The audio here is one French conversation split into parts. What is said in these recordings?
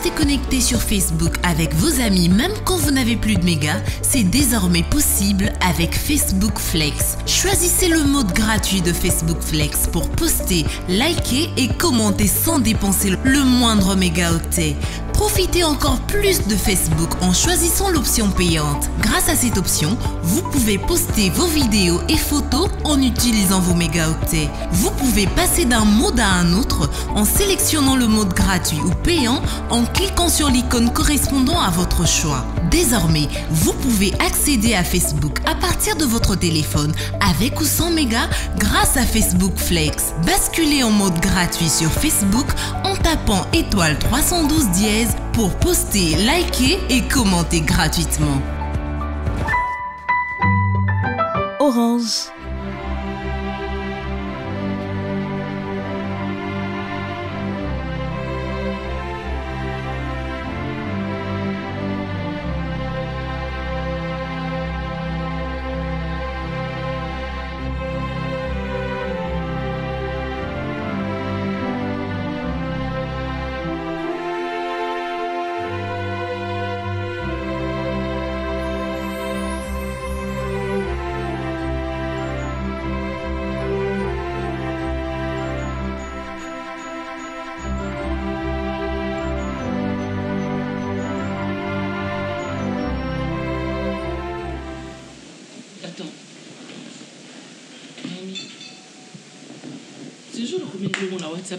rester connecté sur Facebook avec vos amis même quand vous n'avez plus de mégas, c'est désormais possible avec Facebook Flex. Choisissez le mode gratuit de Facebook Flex pour poster, liker et commenter sans dépenser le moindre mégaoctet. Profitez encore plus de Facebook en choisissant l'option payante. Grâce à cette option, vous pouvez poster vos vidéos et photos en utilisant vos mégaoctets. Vous pouvez passer d'un mode à un autre en sélectionnant le mode gratuit ou payant en cliquant sur l'icône correspondant à votre choix. Désormais, vous pouvez accéder à Facebook à partir de votre téléphone avec ou sans mégas grâce à Facebook Flex. Basculez en mode gratuit sur Facebook en tapant étoile 312 dièse pour poster, liker et commenter gratuitement. Orange.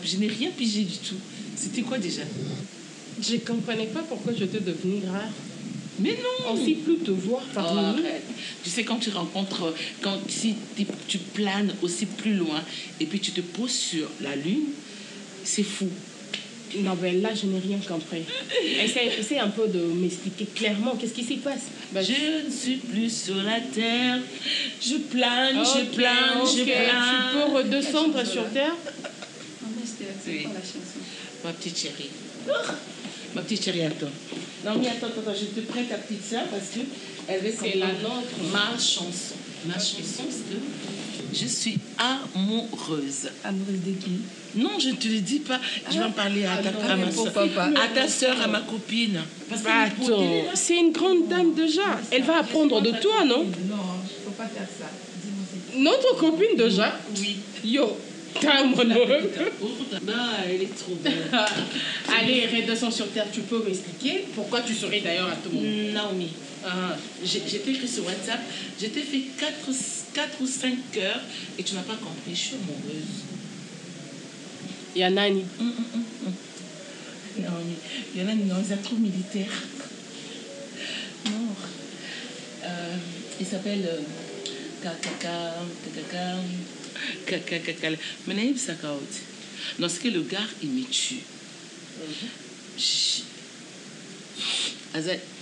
Je n'ai rien pigé du tout. C'était quoi déjà? Je ne comprenais pas pourquoi j'étais devenue rare. Mais non! On ne sait plus te voir parmi nous. Tu sais, quand tu rencontres, si tu planes aussi plus loin et puis tu te poses sur la lune, c'est fou. Non, ben là, je n'ai rien compris. Essaie un peu de m'expliquer clairement qu'est-ce qui s'y passe. Je ne suis plus sur la terre. Je plane, je plane, je plane. Tu peux redescendre sur terre? Oui. Ma petite chérie. Ma petite chérie, attends. Non, mais attends, je te prête ta petite soeur parce qu'elle veut c'est la nôtre. Ma chanson. Ma chanson, c'est que je suis amoureuse. Amoureuse de qui? Non, je ne te le dis pas. Je vais en parler à ma soeur. À ta soeur, à ma copine. Parce que attends, c'est une grande dame déjà. Elle va apprendre de toi, non? Non, il ne faut pas faire ça. Dis-moi. Notre copine déjà? Oui. Yo. Non, elle est trop belle. Allez, redescends sur terre. Tu peux m'expliquer pourquoi tu serais d'ailleurs à tout le monde? Naomi, j'étais écrit sur WhatsApp, j'ai fait 4 ou 5 heures et tu n'as pas compris, je suis amoureuse. Il y en a ni. Naomi, il y en a ni, ils sont trop militaires. Non. Il s'appelle Menaïb Sakaot. Non, c'est que le gars, il me tue.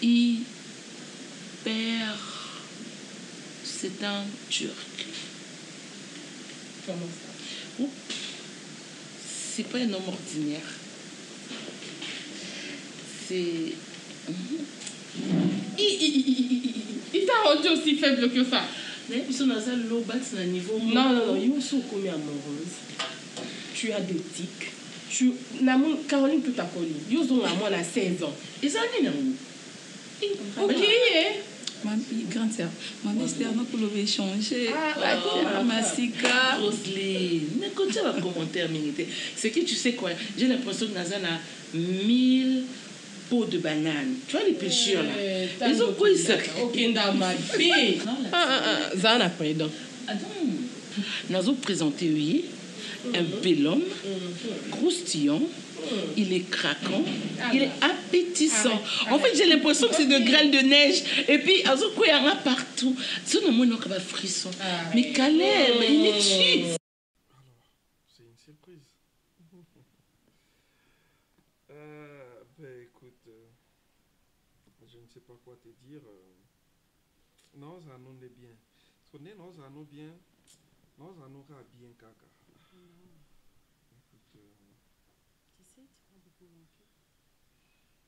Hyper. C'est un Turc. Comment ça? C'est pas un homme ordinaire. C'est. Il t'a rendu aussi faible que ça. Ils sont dans un low bat, c'est un niveau. Non, ils sont comme amoureuse. Tu as des tics. Caroline peut t'appeler. Ils ont à moi 16 ans. Ils ont dit non. Ok. Ma grande sœur, ma mère, nous pouvons échanger. Massika. Roselyne, n'écoute pas le commentaire militaire. C'est que tu sais quoi, j'ai l'impression que Nazan a 1000 pots de bananes. Tu vois les pêcheurs là. Ils ont quoi ils savent? Ok, dans ma vie. Ça en a pris donc. Attends. Nous avons présenté, oui, un bel homme, croustillant. Il est craquant, il est appétissant. En fait, j'ai l'impression que c'est de grêle de neige. Et puis, il y en a partout. C'est un frisson. Mais Caleb, il est chic. Alors, c'est une surprise. Écoute, je ne sais pas quoi te dire. Non, ça nous est bien. Non, ça nous bien. Non, ça nous va bien, caca.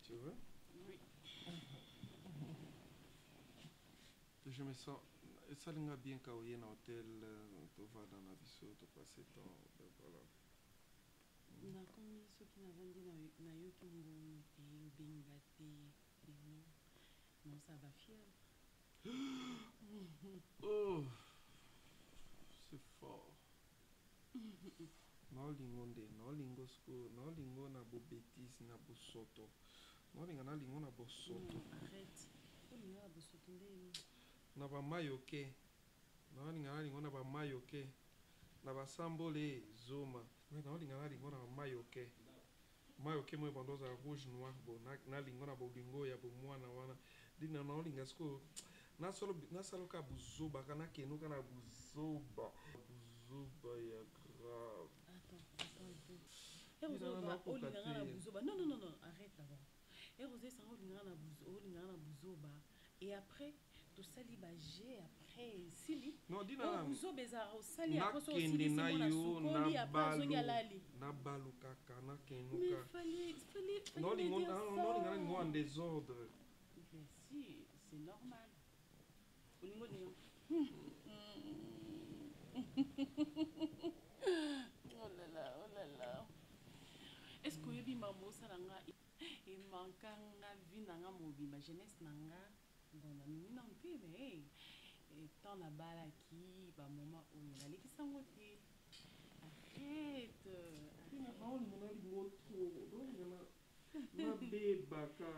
Tu veux? Oui. Je me sens. Ça l'a bien quand il y a un hôtel, tu vas dans la vie, tu passes ton. Voilà. nakomi soki navandi nayoki mbongo eyobenga te lelo nosaba fier. Oh, c'est fort. Nalingo nde nalingo sko nalingo na bo bêtise na bo soto nalinga nalingo na bo soto. Arrête. Olinga na bo soto nde Na ba mayoke nalinga nalingo na ba mayoke na ba sambole zoma nalinga nalingo na ba mayoke mayoke mo bandoza rouge noir bo nalingo na bo lingo ya bo mwana wana dina nalinga sko nasalo ka buzoba kana keno kana buzoba ya grave. Non, arrête d'abord. Et Rosé, ça na buzoba. Et après, tu sali bagé après sili. Non, dis na. Buzoba ezara sali après so sili na sukoli après zo galali. Na balu kaka na keno ka. Mais fallait. Non, lingo en désordre. Mais si, c'est normal. Olingo ni. Oh là là. Est-ce que tu maman salanga et mankanga vie nanga mobimba jeunesse nanga bon na mini non pe mais tant la bala qui ba moment où il allait qui sango te arrête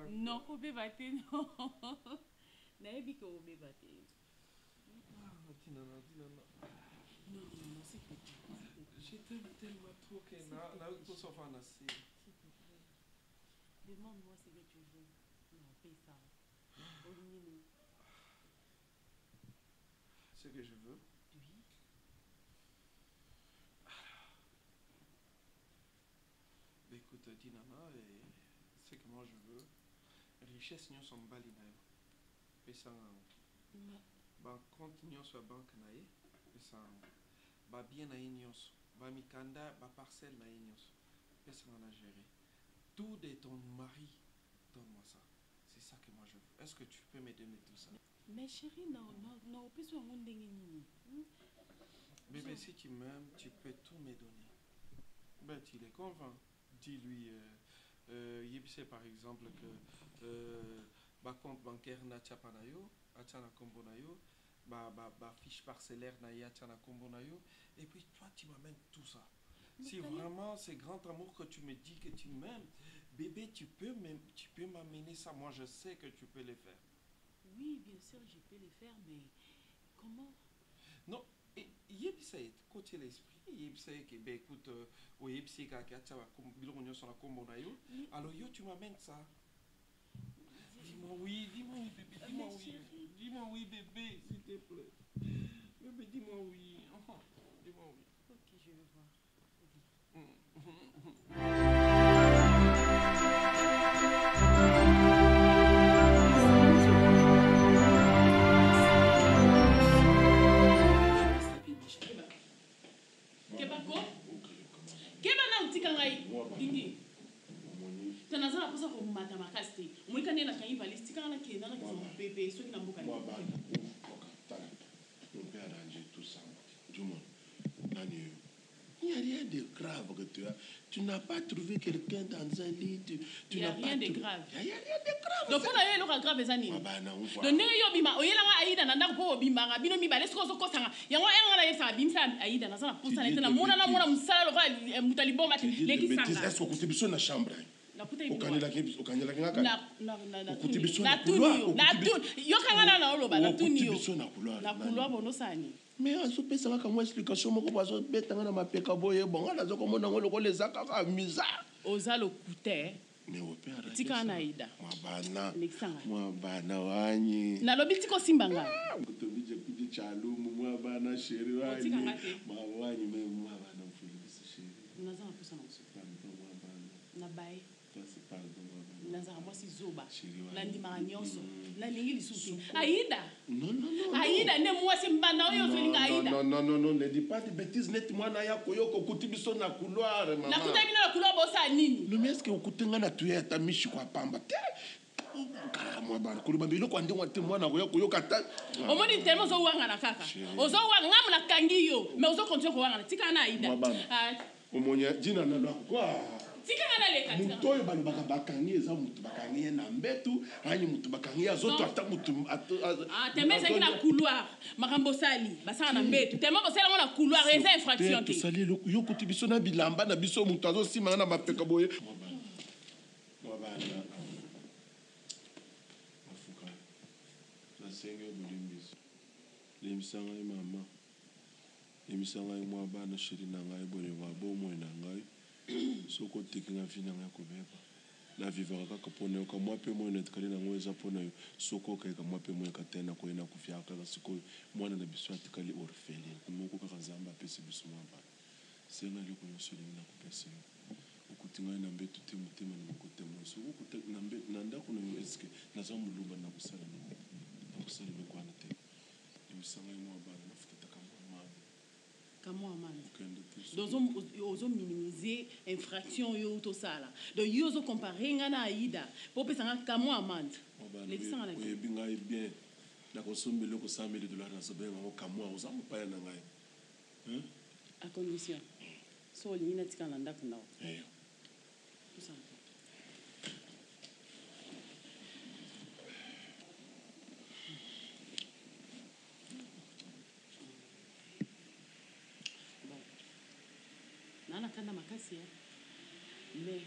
non ko beba te non na ebi ko beba te non, c'est pas. Je t'aime tellement trop que pour s'en faire nasser. S'il te plaît. Demande-moi ce que tu veux. Non, paye ça. Ce que je veux? Oui. Ben écoute, Dinana, ce que moi je veux, richesse nous sommes balinayo. Et ça, compte nous sur banque naïe. Et ça, bien naïe nous. Ba mikanda, ba parcelle na inyos. Qu'est-ce qu'on a géré? Tout de ton mari, donne-moi ça. C'est ça que moi je veux. Est-ce que tu peux me donner tout ça? Mais chérie, non, plus au monde d'engagement. Bébé, si tu m'aimes, tu peux tout me donner. Ben, tu les convaincs. Dis-lui, il sait par exemple que ba compte bancaire na tchapanayo, atchana kombonayo. Fiche parcellaire et puis toi tu m'amènes tout ça. Si vraiment c'est grand amour que tu me dis que tu m'aimes, bébé, tu peux m'amener ça. Moi je sais que tu peux le faire. Oui, bien sûr je peux le faire, mais comment? Non, il y a côté l'esprit, il y a que ben écoute, alors yo tu m'amènes ça. Dis-moi oui, bébé, dis-moi oui. Dis-moi oui, bébé, s'il te plaît. Bébé, dis-moi oui. Dis-moi oui. Ok, je vais voir. Il n'y a rien de grave que tu as. Tu n'as pas trouvé quelqu'un dans un lit. Il n'y a rien de grave. Il n'y a rien de grave. Donc, on a eu le grave des années. Donc, nous, on a Aïda, on a beau bimba, bino mi balès ko sanga. Ya ngo enga na yesa bimsa Aïda na sana pousa na tena mona na mona musala lo mutalibo mate leki sanga. Est-ce que tu es sur la chambre? Na puta ibi. Okanyela ngaka. Na kutibiso na couloir. Na tun. Yo kanga na lo ba na tun yo. Kutibiso na couloir. Na couloir bono sani. Mais azopesa ngaka mo explication moko bazo betanga na mapeka boye bonga nazo komona ngo lokole zakaka miza. Oza lo kuté. Mais opéra. Tika na Aïda. Mwa bana wanyi. Na lobi tiko simbanga. Kutobije kuti chalumu mwa bana sheri wanyi. Mwa wanyi me mwa bana mfulibisa sheri. Nazana kusa na uso. Na bae. Nazara moi si zoba. Nandi maranyonso. Nalingi lisuki. Aïda. Non. Aïda ne moi si mbanda oyo felinga Aïda. Non, ne dis pas de bêtises net moi na ya koyoko kutibiso na couloir maman. Na kutabina na couloir bosa nini? Non mais est-ce que okutenga na tuya ta mishi kwa pamba? Moi ba ko ba bilo kwa ndingwa te mwana koyoka ta. Omoni tellement zo wanga na kaka. Ozo wanga mna kangiyo, mais ozo continue ko wanga tika na Aïda. omonya dina na quoi tikanga na leka mutu oyo balobaka bakangi eza mutu bakangi ye na mbetu anyi mutu bakangi ye azoto ata mutu tellement ezalaki na couloir makambo osali basala na mbetu tellement bosalango na couloir eza infraction te tosali eloko yo kuti biso na bilamba na biso mutu azosimanga na mapeka boye mwabana afuka nasenge bolimbiso lemisa ngai mama lemisa ngai mwabana sheri na ngai bolingo bomoi na ngai soko oteki nga vi na ngai kobeba navivaka kaka mpona yo kamwa mpe moi na etikali nango eza mpona yo soko okayeka mwa mpe moi kate na koyena kofiaka kaka sikoyo mwana na biso atikali orpheline moko kaka nzambe apesi biso mwa bana senga eloko nyonso elingi nakopesa yo okuti ngai na mbeto te motema na moko te moi soko okuta na ndako na yo eske naza molumba na kosala eloko wana te emisa ngai mwa bana nafutataka mwa mabe kamwa amande okende te ozominimize infraction oyo tosala donc yo ozocompare nga na aida mpo opesanga kamwa amande lekisanga na oyebi ngai bien nakosombeli oko 100 $, nazobengango kamwa oza mopaya na ngai à condition so olingi natikala na ndako ndao nakanda makasi mais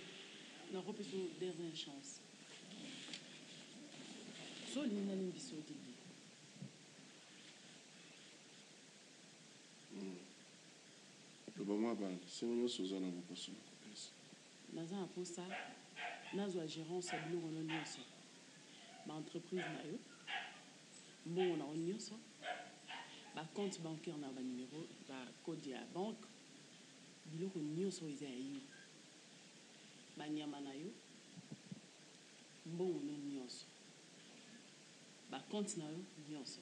nakopesa dernière chance so olingi nani biso odidi loba mwa bana sengo nyonso oza na bokoso na kopesa naza na posa nazwa gérance ya biloko no nyonso baentreprise na yo mbongo na yo nyonso bacompte bancaire na banumero bacode ya banque biloko nyonso eza ya yo banyama na yo mbongo no nyonso bacompte na yo nyonso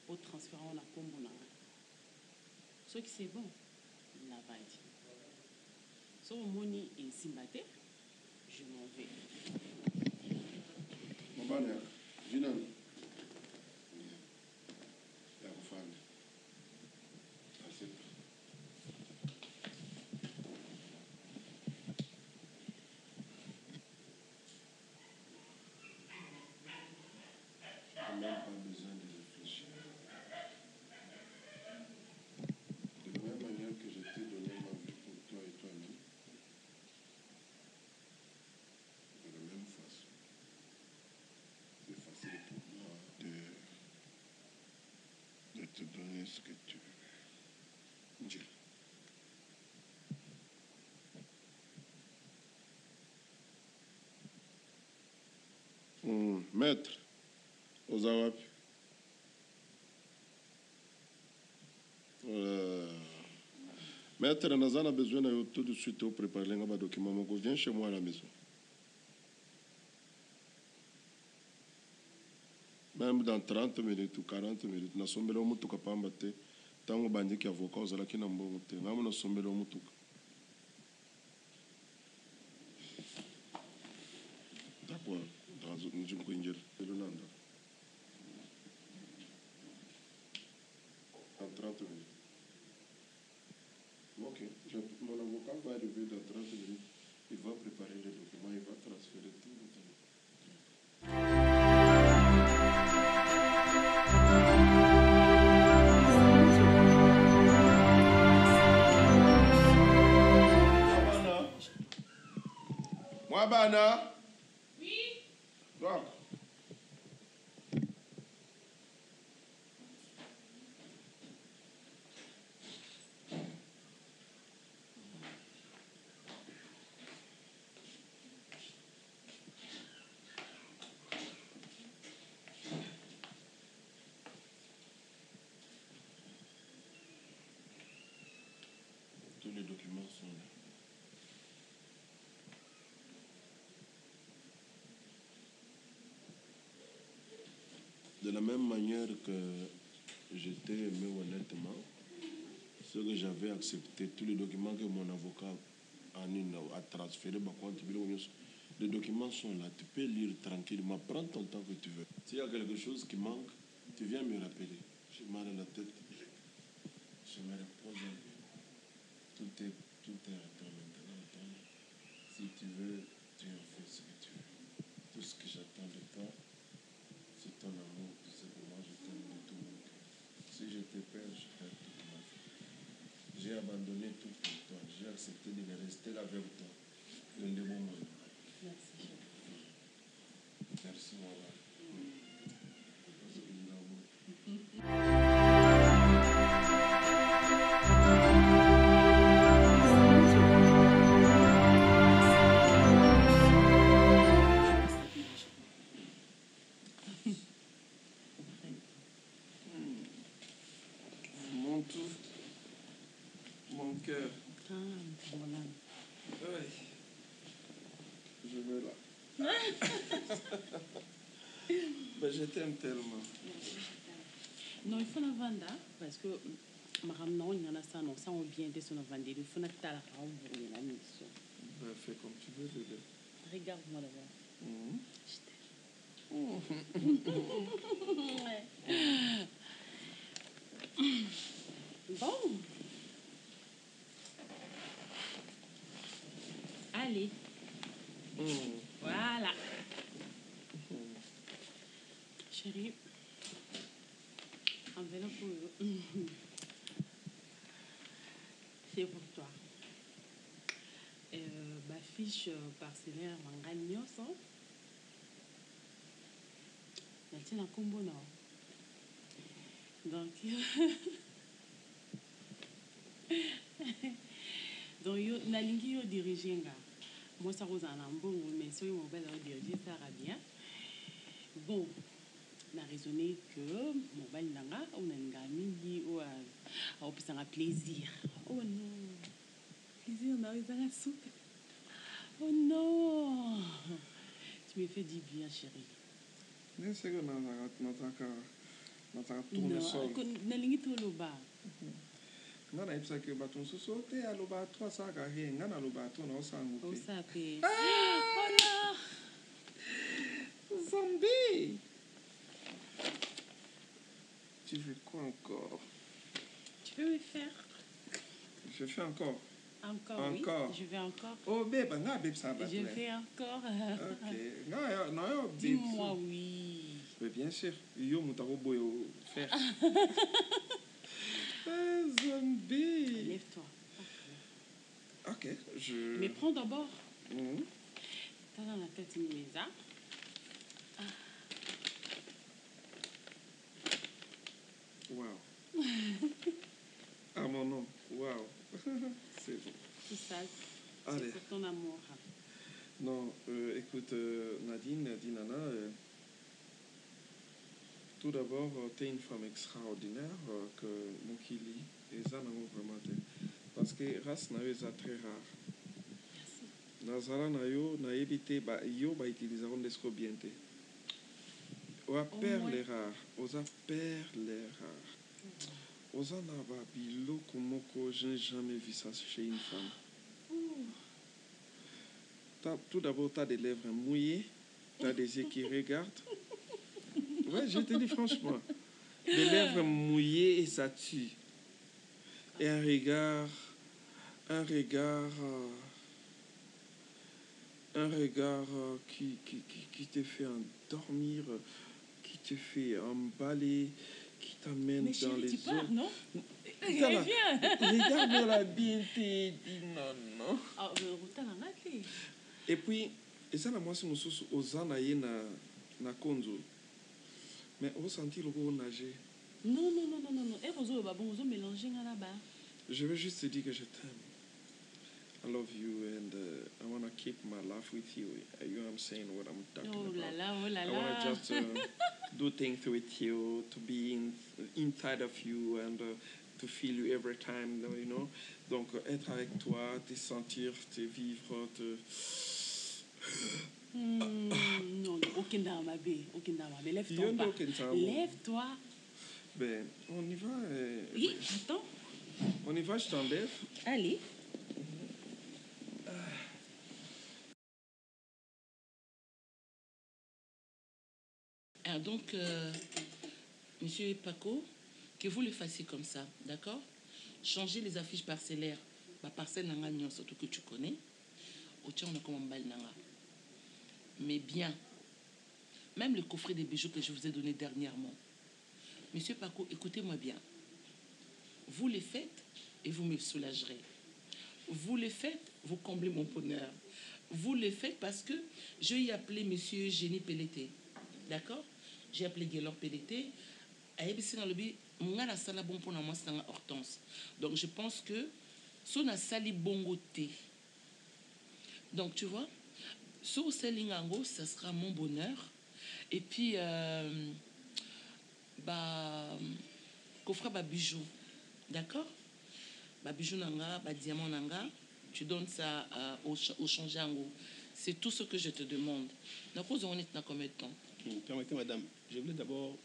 otransfera ngo na nkombo na ngai soki c'est bon navandi so omoni esimba te je m'en vais mobana yaka vinani ya kofanda asepa même pas besoin de réfléchir. De la même manière que je t'ai donné ma vie pour toi et toi-même, de la même façon, c'est facile pour moi de te donner ce que tu veux. Dieu. Maître, aux Arabes. Maître, Nazan a besoin de tout de suite pour préparer un document. Viens chez moi à la maison. Même dans 30 minutes ou 40 minutes, nous sommes là, nous sommes capables de tant que bandit qui avocat, nous sommes là, nous sommes là, nous sommes d'accord. Dans une coignée de l'Olanda. En 30 minutes. Ok. Mon avocat va arriver dans 30 minutes. Il va préparer les documents, il va transférer tout le temps. Mwabana. Oui. Donc. Tous les documents sont là. De la même manière que j'étais aimé honnêtement, ce que j'avais accepté, tous les documents que mon avocat a transférés, les documents sont là, tu peux lire tranquillement, prends ton temps que tu veux. S'il y a quelque chose qui manque, tu viens me rappeler. J'ai mal à la tête, je me repose un peu. Tout tout est à toi maintenant. Donc, si tu veux, tu en fais ce que tu veux. Tout ce que j'attends de toi, c'est ton amour. Tout simplement, je t'aime de tout mon cœur. Si je te perds, je perds toute ma vie. J'ai abandonné tout pour toi. J'ai accepté de rester là avec toi. Le moment. Merci. Merci, maman. Mon tout, mon cœur. Ah, voilà. Oui. Je veux là. Ben, je t'aime tellement. Non, il faut la vendre parce que maram na on yana ça non ça on bien de son vendre il faut na tala ka on bourrer la mission. Ben, fais comme tu veux, bébé. Regarde-moi d'abord. Mhm. Bon. Allez. Voilà. Chérie, enveloppe pour eux. C'est pour toi. Ma fiche parcellaire manga nyonso. Natie na kombo na. Donc donc yo nalingi yo diriger nga. Moi ça rose en mbongo mais so yo mobile au diriger ça va bien. Bon, na raisonné que mobile nanga on a nga mingi ou a pisanga plaisir. Oh non. Plaisir na ezanga soupe. Oh non. Tu me fais du bien chérie. Mais c'est que notre tournesol. Nalingi toloba. Nga na yebisa ke bato mosusu te aloba to asalaka rien nga naloba to na osango te Osape. Oh là. Zombie. Tu veux quoi encore? Tu peux me faire Je fais encore. encore. Encore. Oui, je vais encore. Oh bébé, nga bébé ça va. Je vais encore. Ok. Nga na yo bébé. Dis-moi oui. Mais bien sûr, yo mutako boyo faire. Zombie. Lève-toi. Ok, je. Mais prends d'abord. Mhm. T'as dans la tête une maison. Wow. Ah mon nom. Wow. C'est bon. Tout ça. Allez. C'est pour ton amour. Non, écoute, Nadine, Nana, tout d'abord, tu es une femme extraordinaire que Mokili et ça n'a vraiment été. Parce que race n'a eu ça très rare. Nazara na yo na évité ba yo ba utiliseront des scobienté. Oa perles rares, osa perles rares. Osa na ba biloko moko, je n'ai jamais vu ça chez une femme. Tout d'abord, tu as des lèvres mouillées, tu as des yeux qui regardent. Ouais, je te dis franchement. Des lèvres mouillées et ça tue. Et un regard qui te fait endormir, qui te fait emballer, qui t'amène Mais dans chérie, les tu pars, eaux. non? Regarde, regarde la beauté. Non. Ah, mais Et puis, et ça, moi, c'est mon sous aux anaïe na konzo. Mais on sentit le gros nager. Non. Et vous avez mélangé là-bas. Je veux juste te dire que je t'aime. I love you and I want to keep my life with you. You know what I'm saying? What I'm talking about. Oh là I want to just do things with you, to be inside of you and to feel you every time, you know. Donc, être avec toi, te sentir, te vivre, te... Non, aucun drame, lève-toi. Lève-toi. Ben, on y va. Oui, attends. On y va, je t'enlève. Allez. Alors donc, Monsieur Paco, que vous le fassiez comme ça, d'accord? Changez les affiches parcellaires ma parcelle nanga surtout que tu connais, au tien on a comme un bal nanga. Mais bien, même le coffret des bijoux que je vous ai donné dernièrement, Monsieur Paco, écoutez-moi bien. Vous les faites et vous me soulagerez. Vous les faites, vous comblez mon bonheur. Vous les faites parce que je vais y appeler Monsieur Génie Pelleté. D'accord? J'ai appelé Guélor Pelleté. Hortense. Donc je pense que son a sali bongo thé. Donc tu vois, sur Selingango, ça sera mon bonheur. Et puis, coffre ba bijoux. D'accord? Ba bijoux nanga, ba diamant nanga, tu donnes ça au changeango. C'est tout ce que je te demande. Donc, on est dans combien de temps? Permettez, madame, je voulais d'abord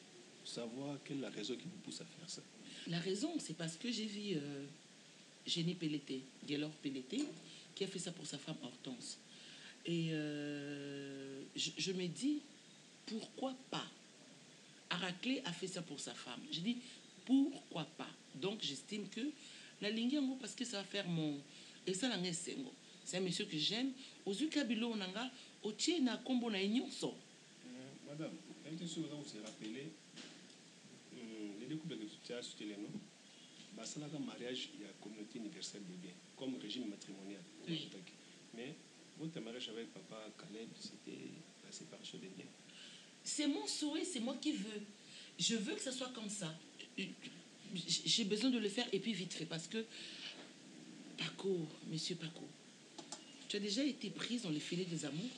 savoir quelle est la raison qui vous pousse à faire ça. La raison, c'est parce que j'ai vu Génie Pelleté, Guélor Pelleté, qui a fait ça pour sa femme Hortense. Et je me dis, pourquoi pas? Araclé a fait ça pour sa femme. Je dis, pourquoi pas? Donc, j'estime que la ligne, parce que ça va faire mon... Et ça, c'est un monsieur que j'aime. Aux Ukabilo, on a au tien na combo na inyonso. Madame, est-ce que vous vous rappelez les deux couples que tu as cité les noms? C'est un mariage, il y a communauté universelle de biens, comme régime matrimonial. Oui. Mais votre mariage avec papa Caleb, c'était la séparation des biens. C'est mon souhait, c'est moi qui veux. Je veux que ça soit comme ça. J'ai besoin de le faire et puis vite fait parce que Paco, monsieur Paco, tu as déjà été prise dans les filets des amours?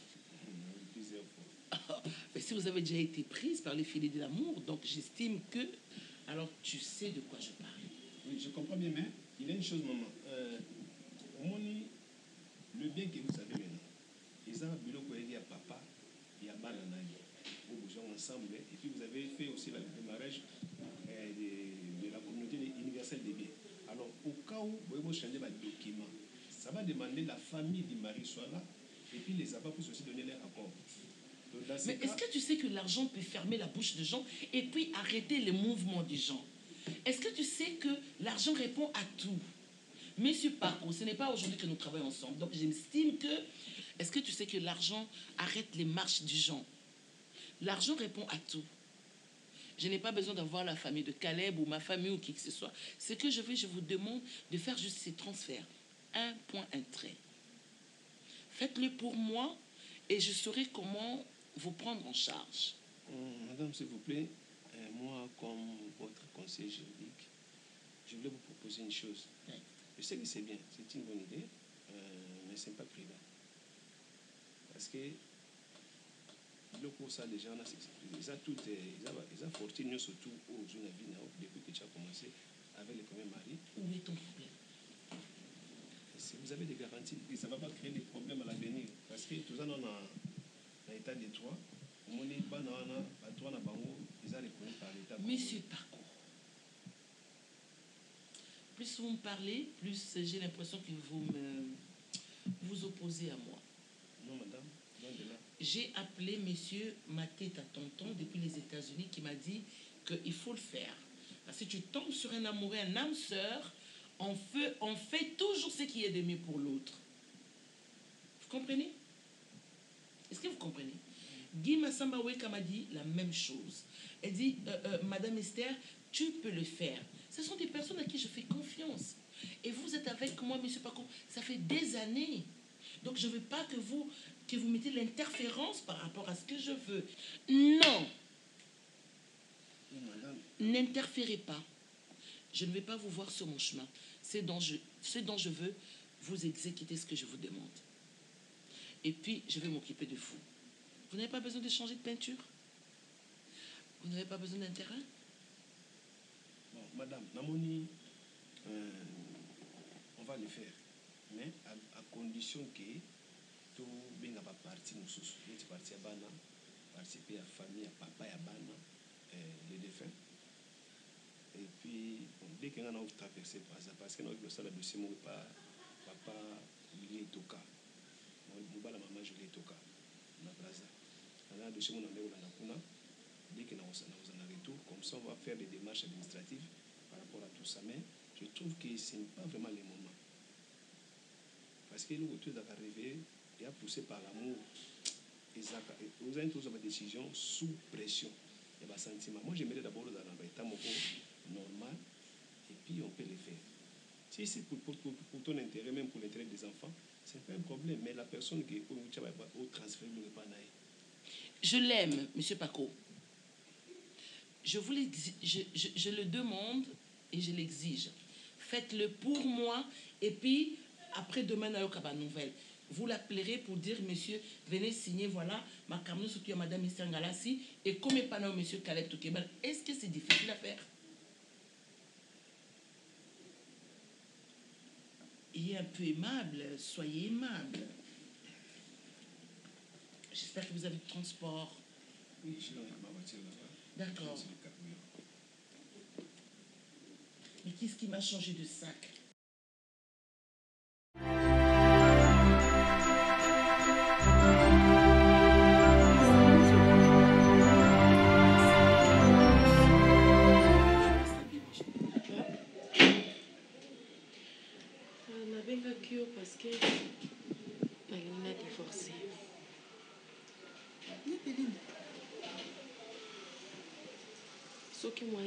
Plusieurs fois. Mais si vous avez déjà été prise par les filets de l'amour, donc j'estime que, alors tu sais de quoi je parle. Oui, je comprends bien, mais il y a une chose, maman. Le bien que vous avez maintenant, ils ont un bureau qui a papa, il y a Bananaï, vous jouez ensemble, et puis vous avez fait aussi le mariage de la communauté universelle des biens. Alors, au cas où vous changez votre document, ça va demander la famille du mari soit là, et puis les abats puissent aussi donner leur accord. Mais est-ce que tu sais que l'argent peut fermer la bouche des gens et puis arrêter les mouvements des gens? Est-ce que tu sais que l'argent répond à tout? Monsieur Paco, ce n'est pas aujourd'hui que nous travaillons ensemble. Donc j'estime que... Est-ce que tu sais que l'argent arrête les marches des gens? L'argent répond à tout. Je n'ai pas besoin d'avoir la famille de Caleb ou ma famille ou qui que ce soit. Ce que je veux, je vous demande de faire juste ces transferts. Un point, un trait. Faites-le pour moi et je saurai comment vous prendre en charge. Madame, s'il vous plaît, moi, comme votre conseiller juridique, je voulais vous proposer une chose. Oui. Je sais que c'est bien, c'est une bonne idée, mais ce n'est pas privé. Parce que le cours, ça, les gens, ils ont fortune surtout aux jeunes vie depuis que tu as commencé avec le premier mari. Où est ton problème? Si vous avez des garanties, ça ne va pas créer des problèmes à l'avenir. Parce que tout ça, on a un état de droit. Monsieur Paco, plus vous me parlez, plus j'ai l'impression que vous opposez à moi. Non, madame, non de là. J'ai appelé monsieur Mateta Tonton depuis les États-Unis qui m'a dit qu'il faut le faire. Parce que tu tombes sur un amoureux, un âme sœur, on fait toujours ce qui est de mieux pour l'autre. Vous comprenez? Est-ce que vous comprenez? Guy Massamba Weka m'a dit la même chose. Elle dit, Madame Esther, tu peux le faire. Ce sont des personnes à qui je fais confiance. Et vous êtes avec moi, monsieur Paco, ça fait des années. Donc je ne veux pas que vous mettez l'interférence par rapport à ce que je veux. Non. N'interférez pas. Je ne vais pas vous voir sur mon chemin. Ce dont je veux, vous exécuter ce que je vous demande. Et puis, je vais m'occuper de vous. Vous n'avez pas besoin de changer de peinture? Vous n'avez pas besoin d'un terrain? Bon, madame, Namoni, on va le faire. Mais à condition que tout bien va partir, nous sommes partis à Bana, participer à la famille, à papa et à Bana, les défunts. Et puis, dès qu'on a traversé par ça, parce que nous avons le dossier, papa, il est au cas. Nous avons la maman, je l'ai au cas. On a brassé. On a le dossier, on a le dès que nous avons un retour, comme ça, on va faire des démarches administratives par rapport à tout ça. Mais je trouve que ce n'est pas vraiment le moment. parce que nous tous arrivés et à pousser par l'amour. Vous avez tous des décisions sous pression. Il y a des sentiments. Moi, j'aimerais d'abord dans un état normal et puis on peut le faire. Si c'est pour ton intérêt, même pour l'intérêt des enfants, c'est pas un problème. Mais la personne qui est au transfert ne pas naïf. Je l'aime, M. Paco. Je le demande et je l'exige. Faites-le pour moi et puis après demain, on aura une nouvelle. Vous l'appellerez pour dire, monsieur, venez signer, voilà, ma camion sur madame Esther Ngalassi et comme est pas monsieur Caleb Toukebal. Est-ce que c'est difficile à faire? Et un peu aimable, soyez aimable. J'espère que vous avez le transport. Oui, je suis dans ma voiture là-bas. D'accord. Mais qu'est-ce qui m'a changé de sac? Parce que Nalinga a divorcé. Soki moi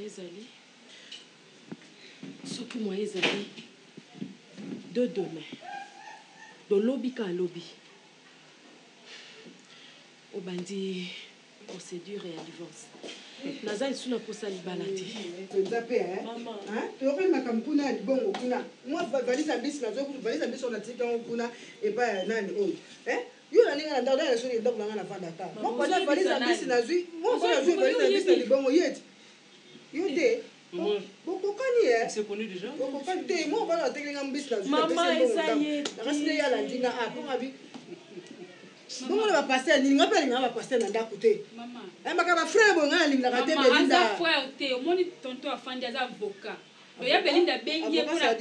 ezali de demain de lobby ka lobby obandi procédure et divorce nazali suna posa libala te nzape toyokoyi makambo kuna ya libongo kuna mwa valise mbisi valise mbisi oyo natika yango kuna epai ya nani oyo yo naninga na ndako nanga soni ndako nanga na vandaka mokona valise mbisi nazwi nazwi valise mbisi na libongo yeti yo te bokokani bokokani te mo bana batekelinga mbisi nazwi nakasi nde yala ndinga pongabi bongo na bapaster nini nga mpe alingaka bapaster na ndako te maka bafrere boye nga nalingaka te belinda frère te omoni tonto afandi aza avocat oya belinda bengi ye mpona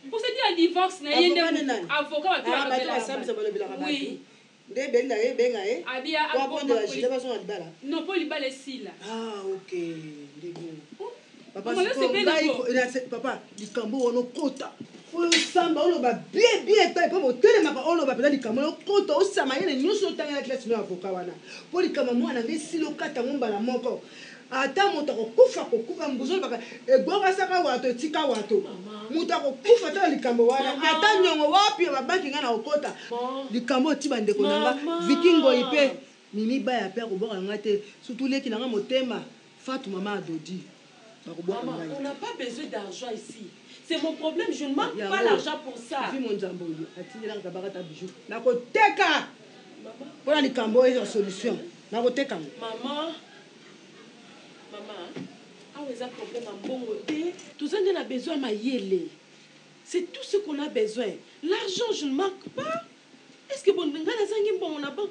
procédure ya divorce na ye nde avocat bato basambisa balobelaka bato nde belinda ye benga ye apondela jite baso na libala non mpo libala esila ok ndego papa likambo wana okota osamba oloba bien epai mpo botelemaka oloba mpenza likambo wana okota osama yene nyonso otangela klase no avoka wana mpo likambo mwana nga esili okata ngo mbala moko ata moto akokufa mbuzo olobaka ebokasaka wato etika wato moto akokufa tala likambo wana ata nyongo wapi babanki nga na okota likambo oti bandeko na nga vikingoi mpe mimi baya mpe akoboka nga te surtout leki na nga motema fatu mama adodi. Maman, on n'a pas besoin d'argent ici. C'est mon problème, je ne manque pas l'argent pour ça. Maman. Tout ça, on a besoin de maïele. C'est tout ce qu'on a besoin. L'argent, je ne manque pas. Est-ce que bon, on a pas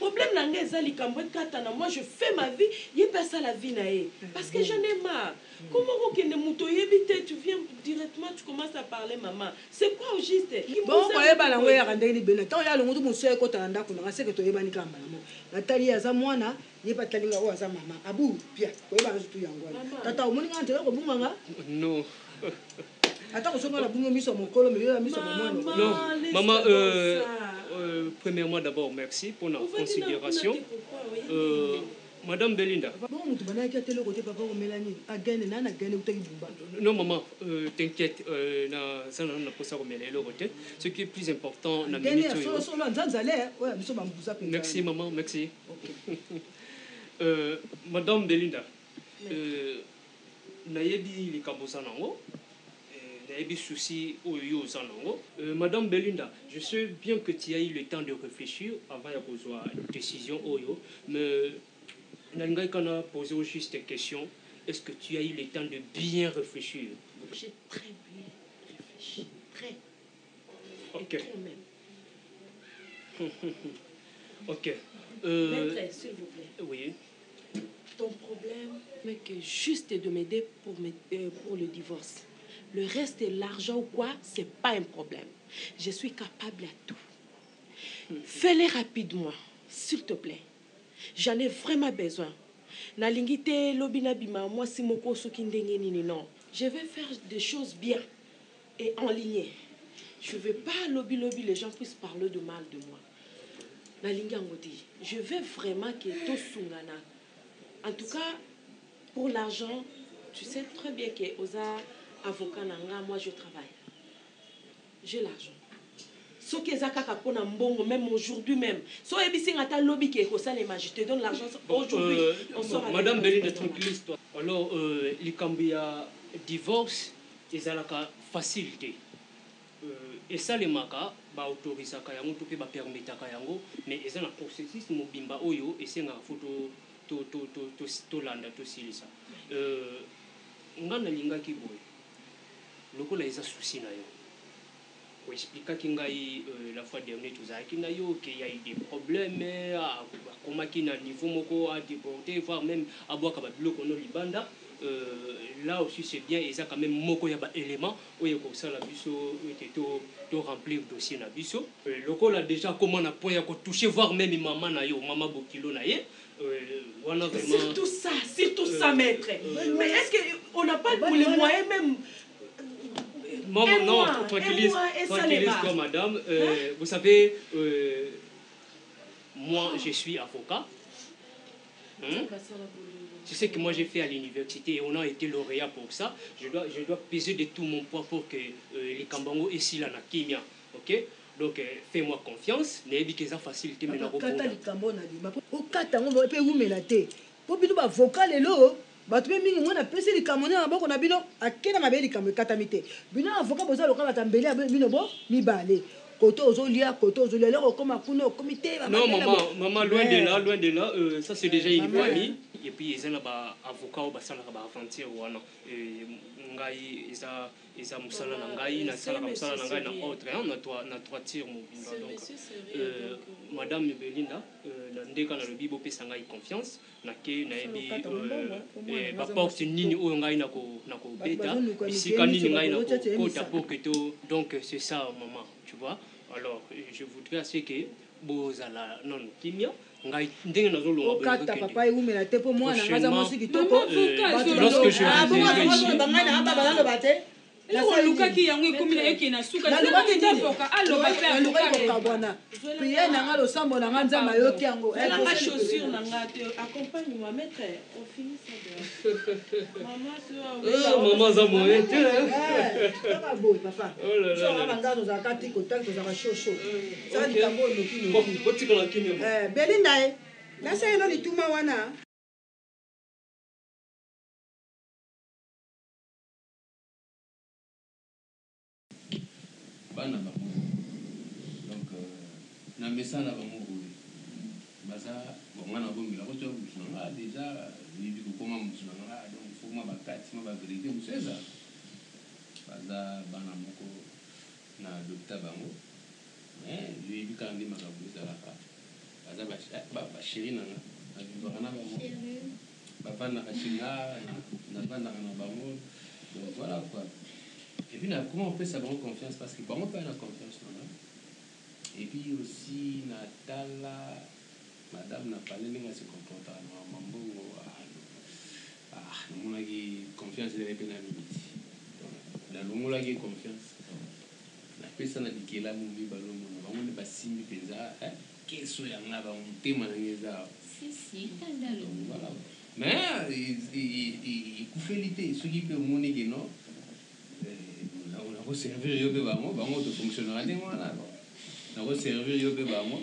problème nanga ezali kambo katana moi je fais ma vie il pas ça la vie nae parce que j'en ai marre comment okende muto yebite tu viens directement tu commences à parler maman c'est quoi au juste bon ko yeba lango ya kandeli bena tant ya longo muso e kota ndako na seke to yeba ni kamba na mo natali aza mwana yeba talinga o aza mama abu pia ko yeba nzutu yango tata omoni ngante ko bunganga non attends on la bungo miso mokolo mais la miso mwana non maman premièrement d'abord merci pour la considération Madame Belinda. Non maman, t'inquiète, ce qui est plus important, merci maman, merci. Madame Belinda, nayebi likabosanango. Madame Belinda, je sais bien que tu as eu le temps de réfléchir avant de poser une décision, mais on a posé juste une question. Est-ce que tu as eu le temps de bien réfléchir? J'ai très bien réfléchi, très. Ok. Ok. Maître, s'il vous plaît. Oui. Ton problème est juste de m'aider pour le divorce. Le reste, l'argent ou quoi, c'est pas un problème. Je suis capable à tout. Fais-les rapidement, s'il te plaît. J'en ai vraiment besoin. Nalingite lobina bima moi si moko soki ndenge nini non. Je vais faire des choses bien et en ligne. Je ne veux pas lobby, les gens puissent parler de mal de moi. Je veux vraiment que tout sungana. En tout cas, pour l'argent, tu sais très bien que aux avocats, moi je travaille. J'ai l'argent. Ce qui est même aujourd'hui même. Si tu as un lobby qui est je te donne l'argent aujourd'hui. Madame Belinda, tranquille-toi. Alors, les Cambia divorce, ils ont la facilité. Et ça, les magas, bah autorise à Kayango, tout peut permettre à Kayango, mais ils ont un processus mobimba oyo et c'est un photo to landa to silisa. Ngana linga ki boy. Loko la isa souci na yo. Pour expliquer qu'il y a la fois dernière tout ça qu'il y a eu des problèmes comment qu'il y a niveau moko à déporter voire même à boire comme bloc on libanda là aussi c'est bien et ça quand même moko y a des éléments où il y a comme ça la biso to remplir dossier na biso loko là déjà comment on a point à toucher voir même maman na yo maman bokilo na ye on a vraiment c'est tout ça maître mais est-ce que on n'a pas les moyens même. Non, tranquillise-toi, madame. Vous savez, moi, je suis avocat. Tu sais que moi, j'ai fait à l'université et on a été lauréat pour ça. Je dois peser de tout mon poids pour que les Kambango ici, là, na Kenya. Ok? Donc, fais-moi confiance. N'ayez que ça facilité, mais la bato be mingi ngona pesi likamone na boko na bino akena mabe likambo katamite bino avocat boza lokala tambeli bino bo mibale koto ozolia lero koma kuno comité non maman loin de là ça c'est déjà une famille et puis ils ont ba avocat ou ba sala ba aventure wana ngai isa musala na ngai na sala musala na ngai na autre na trois tirs mobimba donc madame Belinda na ndeka na lobi bo pesa ngai confiance na ke na ebi ba porte nini o ngai na ko beta bisika nini ngai na ko kota pour que to donc c'est ça maman tu vois. Alors je voudrais assez que bozala non kimia ngai ndenge nazolonga okata papa eumela te po mwana ngaza mosi kitoko lorsque je olukaki yango ekomila eke na suka nafoka aloba pe alokabwana priye nanga losambo nanga nzambe ayoki yango elanga chaussure nanga te accompagne moi maître on finit ça maman za moye te kaka boy papa so banga tozalaka ti kotali tozalaka shosho ça likambo noki Belinda e nasa elo lituma wana bana bango donc na mesana bango boye baza bongana bombila ko tsoa musu nga déjà libi ko koma musu nga donc faut moi bakati ma ba vérité musu eza baza bana moko na docteur bango mais libi ka ndi makabu ezala ka baza ba chéri nanga na vivre na bango bavanda ka chinga na vanda na bango donc voilà quoi. Et puis, comment on peut savoir confiance? Parce que bon, on peut avoir confiance. Non? Et puis aussi, Natala, madame n'a pas l'air de se comporter. Nous avons confiance dans les pénalités. Nous avons confiance. La personne a dit qu'elle a mouru, on a pas signé ça. Qu'est-ce qu'il y a là? On témoigne ça. Si, voilà. Mais il faut l'été. Ce qui peut monnaie non. On va servir yo be bango to fonctionnera de moi là. On va servir yo be bango.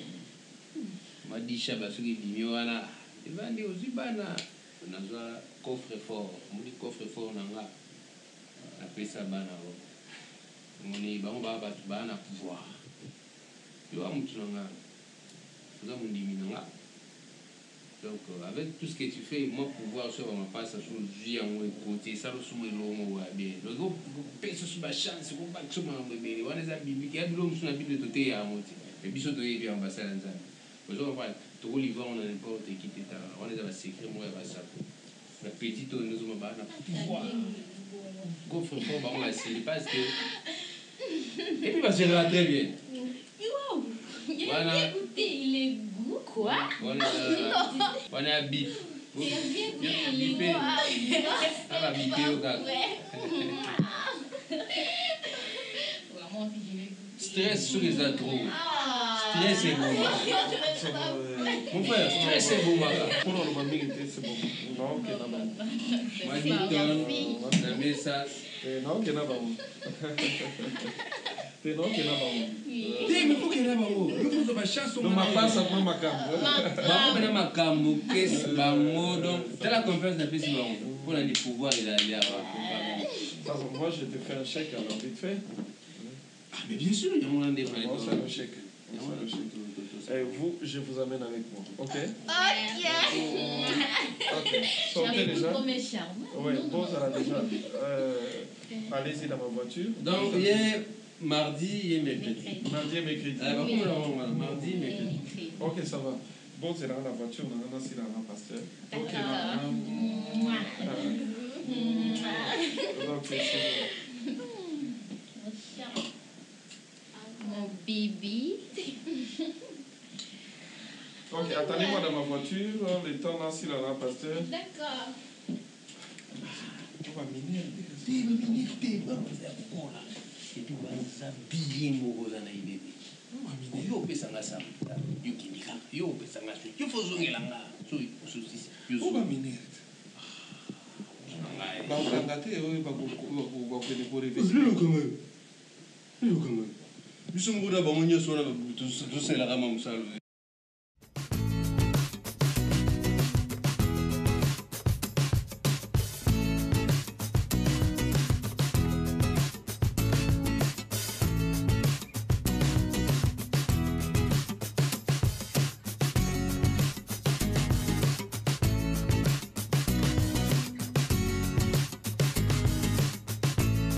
Ma disha ba soki dimi wana. E bandi ozibana. On a coffre fort, mon coffre fort nanga. Après ça bana ro. Moni bango ba bana pouvoir. Yo amutu nanga. Za mundimi nanga. Donc avec tout ce que tu fais, moi pouvoir sur ma face sur vie en côté ça le sous le long bien. Donc penso sur ma chance, on va sur ma bébé. On est à bibi qui a de l'homme sur la bible de côté à monter. Et puis surtout il y a ambassade en ça. Aujourd'hui on va tout livrer on n'importe qui t'es là. On est à secret moi va ça. La petite on nous on va pouvoir. Coffre fort on va essayer parce que et puis va se très bien. Voilà. Il est goût quoi? On a bip. Il a bien goûté. Ça va biper au gars. Vraiment, je vais goûter. stress soki eza trop stress eboma mon frère stress ebomaka mpona oloba mingi te c'est bon naokena bango maditon na mesa naokena bango te naokena bango te mefokena bango yofuza bachance mapasa ma makambo bango pena makambo kesi bango donc tala confiance napesi bango mpona ni pouvoir elali awa moi je te fais un chèque alors vite fait mais bien sûr yango wana nde c'est le chèque. Vous, je vous amène avec moi, ok? Ok. Sortez déjà. Oui, bon, ça va déjà. Allez-y dans ma voiture. Donc, il y a mardi et mercredi. Mardi et mercredi. Mardi et mercredi. Ok, ça va. Bon, c'est dans la voiture, on a aussi dans la pasteur. Ok, donc, c'est Mon bébé. ok, attendez-moi dans ma voiture, le temps là, si là, pasteur. D'accord. On va miner. Et puis, ça bien mokoza na ibebe. Yo opesanga sambuta, yo kindika, yo opesanga so. Yo fozongelanga so soucis. Yo on va miner. Bakanga te oyo bakokende korevesi. Lelo kanga biso mokoda bango nyonso wana toselaka ma mosalo